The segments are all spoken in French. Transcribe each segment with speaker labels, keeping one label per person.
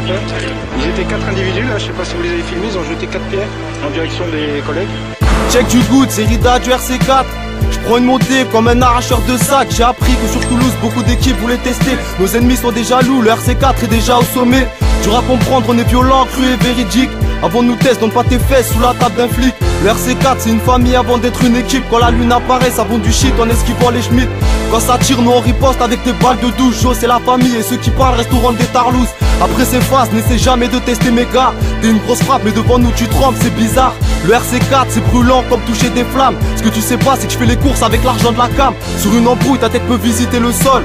Speaker 1: a fait. Ils étaient 4 individus là, je sais pas si vous les avez filmés, ils ont jeté 4 pierres en direction des collègues.
Speaker 2: Check du good, c'est Rida du RC4. Je prends une montée comme un arracheur de sac. J'ai appris que sur Toulouse, beaucoup d'équipes voulaient tester. Nos ennemis sont déjà loups, le RC4 est déjà au sommet. Dur à comprendre, on est violent, cru et véridique. Avant nous teste, donne pas tes fesses sous la table d'un flic. Le RC4 c'est une famille avant d'être une équipe. Quand la lune apparaît, ça vend du shit en esquivant les schmitts. Quand ça tire, nous on riposte avec des balles de douche. Jo c'est la famille et ceux qui parlent restent au rang des tarlouses. Après ces phases, n'essaie jamais de tester mes gars. T'es une grosse frappe mais devant nous tu trembles, c'est bizarre. Le RC4 c'est brûlant comme toucher des flammes. Ce que tu sais pas c'est que je fais les courses avec l'argent de la cam. Sur une embrouille ta tête peut visiter le sol.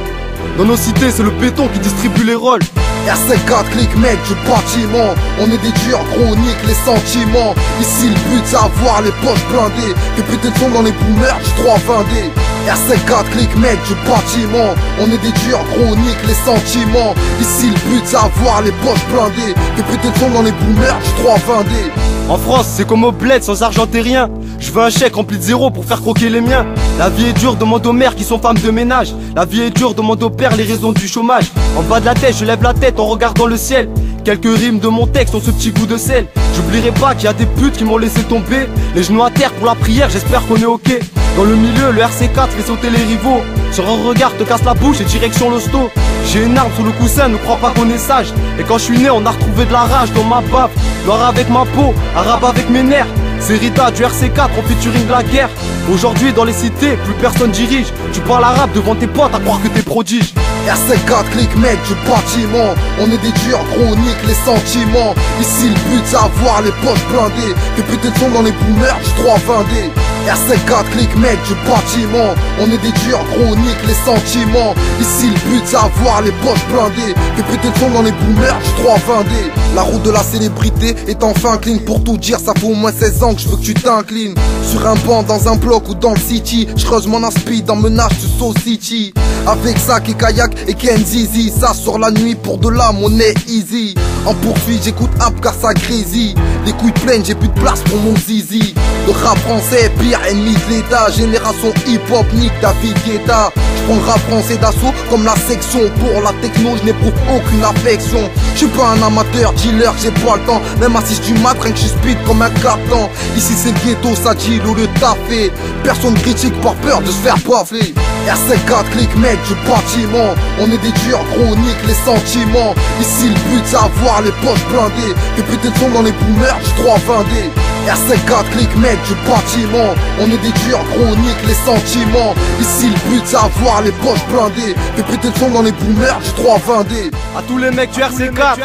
Speaker 2: Dans nos cités c'est le béton qui distribue les rôles.
Speaker 3: RC4 clic mec du bâtiment. On est des tueurs chroniques, les sentiments. Ici le but c'est avoir les poches blindées. Des putains de son dans les boomers du 320D. RC4 clic mec du bâtiment. On est des tueurs chroniques, les sentiments. Ici le but c'est avoir les poches blindées. Des putains de son dans les boomers du 320D.
Speaker 2: En France c'est comme au bled sans argent t'es rien. Je veux un chèque rempli de zéro pour faire croquer les miens. La vie est dure, demande aux mères qui sont femmes de ménage. La vie est dure, demande aux pères les raisons du chômage. En bas de la tête, je lève la tête en regardant le ciel. Quelques rimes de mon texte ont ce petit goût de sel. J'oublierai pas qu'il y a des putes qui m'ont laissé tomber. Les genoux à terre pour la prière, j'espère qu'on est ok. Dans le milieu, le RC4 fait sauter les rivaux. Sur un regard, te casse la bouche et direction l'hosto. J'ai une arme sous le coussin, ne crois pas qu'on est sage. Et quand je suis né, on a retrouvé de la rage dans ma bave. Noir avec ma peau, arabe avec mes nerfs. C'est Rida du RC4 en featuring de la guerre. Aujourd'hui dans les cités, plus personne dirige. Tu parles arabe devant tes potes à croire que t'es prodige.
Speaker 3: RC4 clic mec du bâtiment. On est des tueurs chroniques, les sentiments. Ici le but c'est avoir les poches blindées. Des putains de son dans les boomers du 320D. RC4 clic mec du bâtiment. On est des tueurs chroniques, les sentiments. Ici le but c'est avoir les poches blindées. Des putains de son dans les boomers du 320D. La route de la célébrité est enfin clean. Pour tout dire ça fait au moins 16 ans que je veux que tu t'inclines. Sur un banc, dans un bloc ou dans le city. Je creuse mon aspi dans menace du Soul City. Avec sac et kayak et Kenzizi. Ça sur la nuit pour de l'âme on est easy. En poursuite j'écoute App car ça grésille. Les couilles pleines j'ai plus de place pour mon zizi. Le rap français pire ennemi de l'état. Génération hip hop nique David Guetta. J'prends le rap français d'assaut comme la section. Pour la techno je n'éprouve aucune affection. J'suis pas un amateur dealer, j'ai pas le temps. Même assis du mat, rien que j'suis speed comme un carton. Ici c'est le ghetto, ça dit ou le tafé. Personne critique par peur de se faire baffer. RC4 clic mec du bâtiment. On est des tueurs chroniques, les sentiments. Ici le but c'est avoir les poches blindées. Des putains de son dans les boomers du 320D. RC4 clic mec du bâtiment. On est des tueurs chroniques, les sentiments. Ici le but c'est avoir les poches blindées. Des putains de son dans les boomers du 320D.
Speaker 2: À tous les mecs du RC4,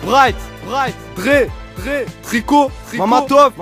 Speaker 2: Bright, Dre, Tricot, Mamatov.